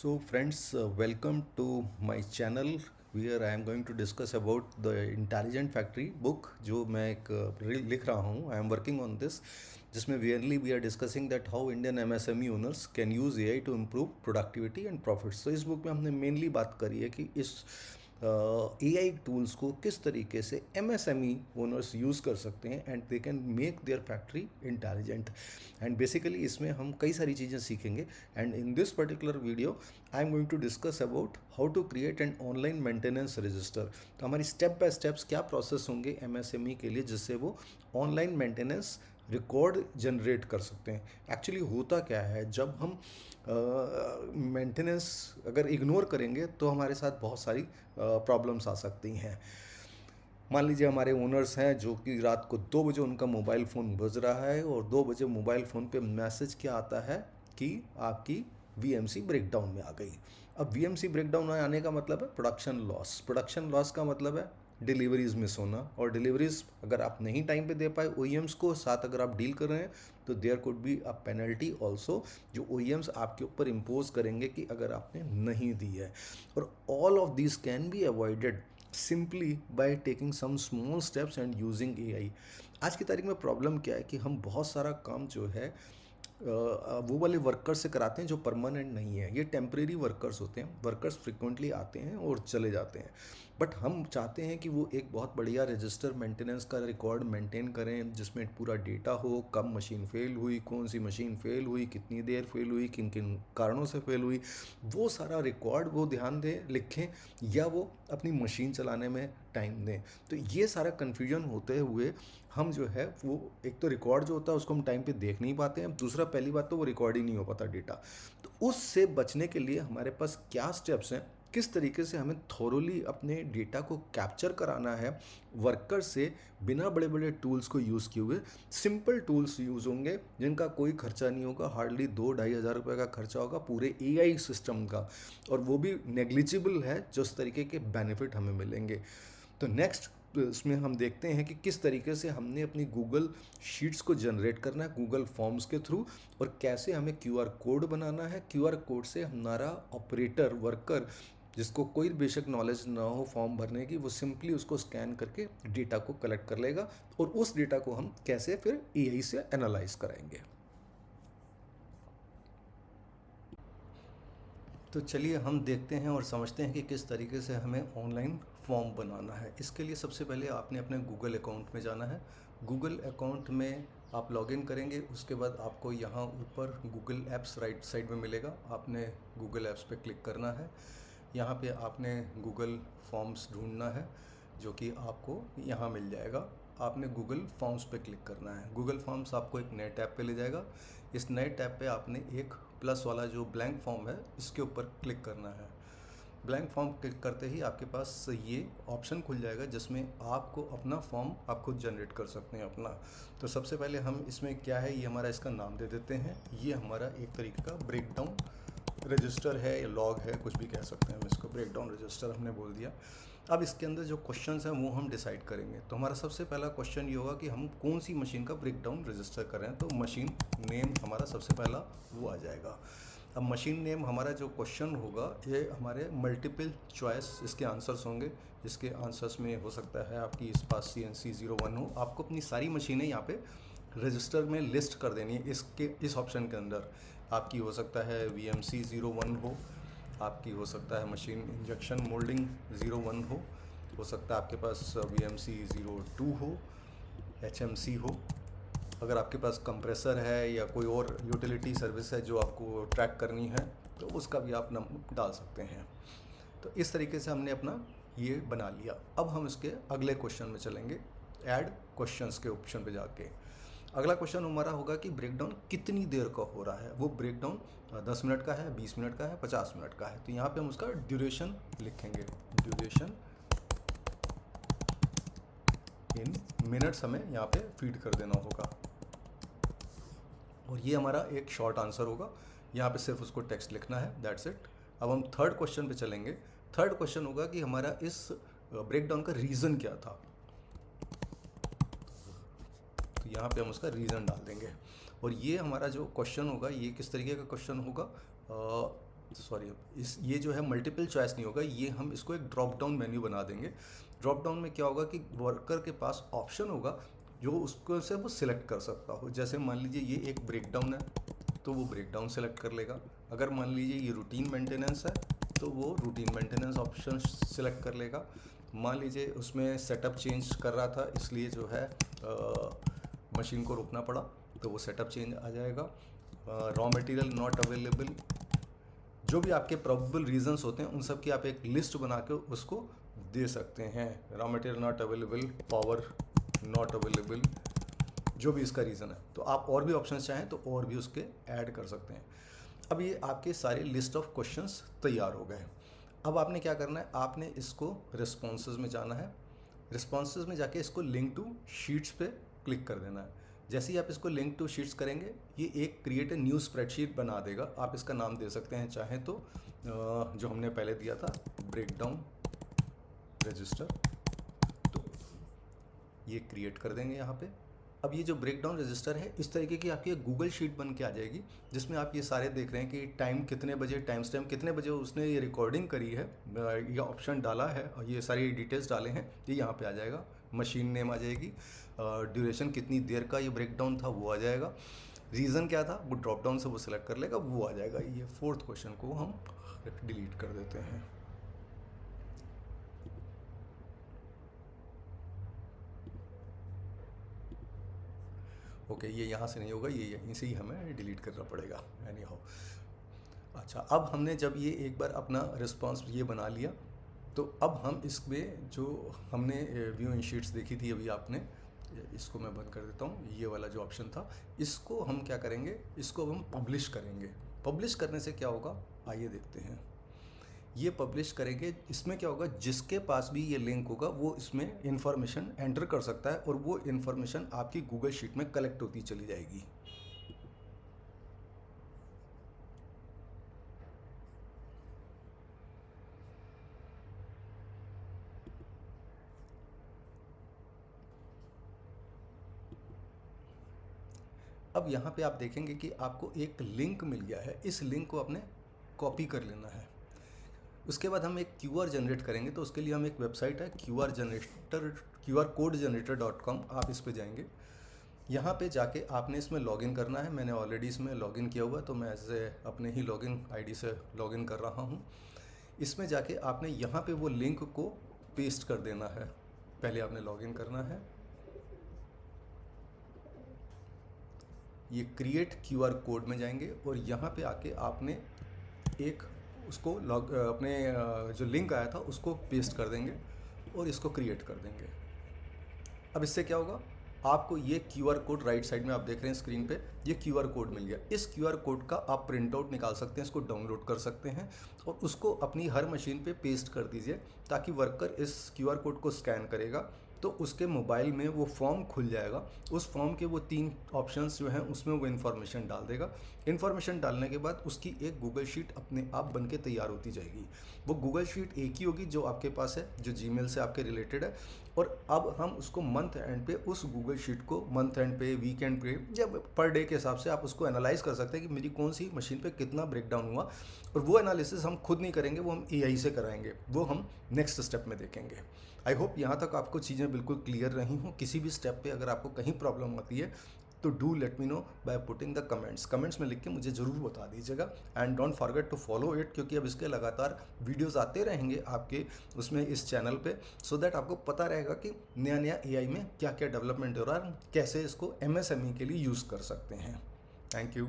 So friends, welcome to my channel where I am going to discuss about the Intelligent Factory book जो मैं एक लिख रहा हूँ. I am working on this जिसमें really we are discussing that how Indian MSME owners can use AI to improve productivity and profits. So इस book में हमने मेनली बात करी है कि इस AI टूल्स को किस तरीके से MSME ओनर्स यूज़ कर सकते हैं and they can make their factory intelligent. And basically इसमें हम कई सारी चीज़ें सीखेंगे. And in this particular video I am going to discuss about how to create an online maintenance register. तो हमारी स्टेप बाय स्टेप्स क्या प्रोसेस होंगे MSME के लिए जिससे वो ऑनलाइन मेंटेनेंस रिकॉर्ड जनरेट कर सकते हैं. एक्चुअली होता क्या है, जब हम मेंटेनेंस अगर इग्नोर करेंगे तो हमारे साथ बहुत सारी प्रॉब्लम्स आ सकती हैं. मान लीजिए हमारे ओनर्स हैं जो कि रात को 2 बजे उनका मोबाइल फ़ोन बज रहा है और 2 बजे मोबाइल फ़ोन पे मैसेज क्या आता है कि आपकी VMC ब्रेकडाउन में आ गई. अब VMC ब्रेकडाउन में आने का मतलब है प्रोडक्शन लॉस. प्रोडक्शन लॉस का मतलब है डिलीवरीज मिस होना, और डिलीवरीज अगर आप नहीं टाइम पे दे पाए OEMs को, साथ अगर आप डील कर रहे हैं तो there could be a penalty also जो OEMs आपके ऊपर इम्पोज करेंगे कि अगर आपने नहीं दी है. और all of this can be avoided simply by taking some small steps and using AI. आज की तारीख में प्रॉब्लम क्या है कि हम बहुत सारा काम जो है वो वाले वर्कर्स से कराते हैं जो परमानेंट नहीं है. ये टेम्परेरी वर्कर्स होते हैं. वर्कर्स फ्रिक्वेंटली आते हैं और चले जाते हैं, बट हम चाहते हैं कि वो एक बहुत बढ़िया रजिस्टर मेंटेनेंस का रिकॉर्ड मेंटेन करें जिसमें पूरा डेटा हो, कब मशीन फेल हुई, कौन सी मशीन फेल हुई, कितनी देर फेल हुई, किन किन कारणों से फेल हुई, वो सारा रिकॉर्ड वो ध्यान दें, लिखें, या वो अपनी मशीन चलाने में टाइम दें. तो ये सारा कन्फ्यूजन होते हुए हम जो है वो एक तो रिकॉर्ड जो होता है उसको हम टाइम पे देख नहीं पाते हैं, दूसरा पहली बात तो वो रिकॉर्ड ही नहीं हो पाता डेटा. तो उससे बचने के लिए हमारे पास क्या स्टेप्स हैं, किस तरीके से हमें थॉरोली अपने डेटा को कैप्चर कराना है वर्कर से बिना बड़े बड़े टूल्स को यूज़ किए हुए. सिंपल टूल्स यूज़ होंगे जिनका कोई खर्चा नहीं होगा, हार्डली 2-2,500 रुपये का खर्चा होगा पूरे AI सिस्टम का, और वो भी नेग्लिजिबल है जो उस तरीके के बेनिफिट हमें मिलेंगे. तो नेक्स्ट इसमें हम देखते हैं कि किस तरीके से हमने अपनी गूगल शीट्स को जनरेट करना है गूगल फॉर्म्स के थ्रू, और कैसे हमें QR कोड बनाना है. QR कोड से हमारा ऑपरेटर वर्कर जिसको कोई बेशक नॉलेज ना हो फॉर्म भरने की, वो सिंपली उसको स्कैन करके डेटा को कलेक्ट कर लेगा, और उस डेटा को हम कैसे फिर AI से एनालाइज कराएंगे. तो चलिए हम देखते हैं और समझते हैं कि किस तरीके से हमें ऑनलाइन फॉर्म बनाना है. इसके लिए सबसे पहले आपने अपने गूगल अकाउंट में जाना है. गूगल अकाउंट में आप लॉगिन करेंगे, उसके बाद आपको यहाँ ऊपर गूगल ऐप्स राइट साइड में मिलेगा. आपने गूगल ऐप्स पे क्लिक करना है. यहाँ पे आपने गूगल फॉर्म्स ढूंढना है जो कि आपको यहाँ मिल जाएगा. आपने गूगल फॉर्म्स पे क्लिक करना है. गूगल फॉर्म्स आपको एक नए टैब पे ले जाएगा. इस नए टैब पे आपने एक प्लस वाला जो ब्लैंक फॉर्म है इसके ऊपर क्लिक करना है. ब्लैंक फॉर्म क्लिक करते ही आपके पास ये ऑप्शन खुल जाएगा जिसमें आपको अपना फॉर्म आप खुद जनरेट कर सकते हैं अपना. तो सबसे पहले हम इसमें क्या है, ये हमारा इसका नाम दे देते हैं. ये हमारा एक तरीके का ब्रेकडाउन रजिस्टर है या लॉग है, कुछ भी कह सकते हैं. हम इसको ब्रेकडाउन रजिस्टर हमने बोल दिया. अब इसके अंदर जो क्वेश्चंस हैं वो हम डिसाइड करेंगे. तो हमारा सबसे पहला क्वेश्चन ये होगा कि हम कौन सी मशीन का ब्रेकडाउन रजिस्टर कर रहे हैं. तो मशीन नेम हमारा सबसे पहला वो आ जाएगा. अब मशीन नेम हमारा जो क्वेश्चन होगा ये हमारे मल्टीपल चॉइस इसके आंसर्स होंगे. इसके आंसर्स में हो सकता है आपकी इस पास CNC 01 हो. आपको अपनी सारी मशीनें यहाँ पे रजिस्टर में लिस्ट कर देनी है. इसके इस ऑप्शन के अंदर आपकी हो सकता है VMC 01 हो, आपकी हो सकता है मशीन इंजेक्शन मोल्डिंग 01 हो सकता है आपके पास VMC 02 हो, HMC हो. अगर आपके पास कंप्रेसर है या कोई और यूटिलिटी सर्विस है जो आपको ट्रैक करनी है तो उसका भी आप नंबर डाल सकते हैं. तो इस तरीके से हमने अपना ये बना लिया. अब हम इसके अगले क्वेश्चन में चलेंगे, ऐड क्वेश्चंस के ऑप्शन पे जाके. अगला क्वेश्चन हमारा होगा कि ब्रेकडाउन कितनी देर का हो रहा है. वो ब्रेकडाउन 10 मिनट का है, 20 मिनट का है, 50 मिनट का है. तो यहाँ पे हम उसका ड्यूरेशन लिखेंगे. ड्यूरेशन इन मिनट्स हमें यहाँ पे फीड कर देना होगा, और ये हमारा एक शॉर्ट आंसर होगा. यहाँ पे सिर्फ उसको टेक्स्ट लिखना है, दैट्स इट. अब हम थर्ड क्वेश्चन पे चलेंगे. थर्ड क्वेश्चन होगा कि हमारा इस ब्रेकडाउन का रीज़न क्या था. तो यहाँ पे हम उसका रीज़न डाल देंगे. और ये हमारा जो क्वेश्चन होगा ये किस तरीके का क्वेश्चन होगा, सॉरी, इस ये जो है मल्टीपल चॉइस नहीं होगा, ये हम इसको एक ड्रॉप डाउन मेन्यू बना देंगे। ड्रॉप डाउन में क्या होगा कि वर्कर के पास ऑप्शन होगा जो उसको से वो सिलेक्ट कर सकता हो। जैसे मान लीजिए ये एक ब्रेकडाउन है तो वो ब्रेकडाउन सेलेक्ट कर लेगा। अगर मान लीजिए ये रूटीन मेंटेनेंस है तो वो रूटीन मेंटेनेंस ऑप्शन सिलेक्ट कर लेगा। मान लीजिए उसमें सेटअप चेंज कर रहा था इसलिए जो है मशीन को रोकना पड़ा तो वो सेटअप चेंज आ जाएगा। रॉ मटेरियल नॉट अवेलेबल, जो भी आपके प्रोबेबल रीजंस होते हैं उन सब की आप एक लिस्ट बना के उसको दे सकते हैं। Raw material not available, power not available, जो भी इसका रीज़न है। तो आप और भी ऑप्शंस चाहें तो और भी उसके ऐड कर सकते हैं। अब ये आपके सारे लिस्ट ऑफ क्वेश्चंस तैयार हो गए। अब आपने क्या करना है, आपने इसको रिस्पॉन्सेज में जाना है। रिस्पॉन्सेज में जाके इसको लिंक टू शीट्स पे क्लिक कर देना है। जैसे ही आप इसको लिंक टू शीट्स करेंगे ये एक क्रिएट ए न्यू स्प्रेडशीट बना देगा। आप इसका नाम दे सकते हैं चाहें तो जो हमने पहले दिया था ब्रेकडाउन रजिस्टर, तो ये क्रिएट कर देंगे यहाँ पे। अब ये जो ब्रेकडाउन रजिस्टर है इस तरीके की आपकी एक गूगल शीट बन के आ जाएगी जिसमें आप ये सारे देख रहे हैं कि टाइम कितने बजे, टाइम स्टैम्प कितने बजे उसने ये रिकॉर्डिंग करी है, ये ऑप्शन डाला है और ये सारी डिटेल्स डाले हैं, ये यहाँ पे आ जाएगा। मशीन नेम आ जाएगी, ड्यूरेशन कितनी देर का ये ब्रेकडाउन था वो आ जाएगा, रीज़न क्या था वो ड्रॉप डाउन से वो सिलेक्ट कर लेगा, वो आ जाएगा। ये फोर्थ क्वेश्चन को हम डिलीट कर देते हैं। ओके, ये यहाँ से नहीं होगा, ये यहीं से ही हमें डिलीट करना पड़ेगा एनी हाउ। अच्छा, अब हमने जब ये एक बार अपना रिस्पॉन्स ये बना लिया तो अब हम इसमें जो हमने व्यू इन शीट्स देखी थी अभी आपने, इसको मैं बंद कर देता हूँ। ये वाला जो ऑप्शन था इसको हम क्या करेंगे, इसको हम पब्लिश करेंगे। पब्लिश करने से क्या होगा आइए देखते हैं। ये पब्लिश करेंगे, इसमें क्या होगा, जिसके पास भी ये लिंक होगा वो इसमें इंफॉर्मेशन एंटर कर सकता है और वो इंफॉर्मेशन आपकी गूगल शीट में कलेक्ट होती चली जाएगी। अब यहाँ पे आप देखेंगे कि आपको एक लिंक मिल गया है, इस लिंक को आपने कॉपी कर लेना है। उसके बाद हम एक QR जनरेट करेंगे, तो उसके लिए हम एक वेबसाइट है qrcodegenerator.com, आप इस पे जाएंगे। यहाँ पे जाके आपने इसमें लॉगिन करना है। मैंने ऑलरेडी इसमें लॉगिन किया हुआ है तो मैं ऐसे अपने ही लॉगिन आईडी से लॉगिन कर रहा हूँ। इसमें जाके आपने यहाँ पे वो लिंक को पेस्ट कर देना है। पहले आपने लॉगिन करना है, ये क्रिएट QR कोड में जाएंगे और यहाँ पे आके आपने एक उसको अपने जो लिंक आया था उसको पेस्ट कर देंगे और इसको क्रिएट कर देंगे। अब इससे क्या होगा, आपको ये QR कोड राइट साइड में आप देख रहे हैं स्क्रीन पे, ये QR कोड मिल गया। इस QR कोड का आप प्रिंट आउट निकाल सकते हैं, इसको डाउनलोड कर सकते हैं और उसको अपनी हर मशीन पे पेस्ट कर दीजिए ताकि वर्कर इस QR कोड को स्कैन करेगा तो उसके मोबाइल में वो फॉर्म खुल जाएगा। उस फॉर्म के वो 3 ऑप्शंस जो हैं उसमें वो इन्फॉर्मेशन डाल देगा। इन्फॉर्मेशन डालने के बाद उसकी एक गूगल शीट अपने आप बन के तैयार होती जाएगी। वो गूगल शीट एक ही होगी जो आपके पास है, जो जीमेल से आपके रिलेटेड है। और अब हम उसको मंथ एंड पे उस गूगल शीट को मंथ एंड पे, वीकेंड पे या पर डे के हिसाब से आप उसको एनालाइज कर सकते हैं कि मेरी कौन सी मशीन पे कितना ब्रेकडाउन हुआ। और वो एनालिसिस हम खुद नहीं करेंगे, वो हम AI से कराएंगे, वो हम नेक्स्ट स्टेप में देखेंगे। आई होप यहाँ तक आपको चीज़ें बिल्कुल क्लियर रही हों। किसी भी स्टेप पे अगर आपको कहीं प्रॉब्लम आती है तो do let me know by putting the comments में लिख के मुझे ज़रूर बता दीजिएगा। And don't forget to follow it, क्योंकि अब इसके लगातार वीडियोस आते रहेंगे आपके उसमें इस चैनल पे, सो दैट आपको पता रहेगा कि नया नया AI में क्या क्या डेवलपमेंट हो रहा है, कैसे इसको MSME के लिए यूज़ कर सकते हैं। Thank you.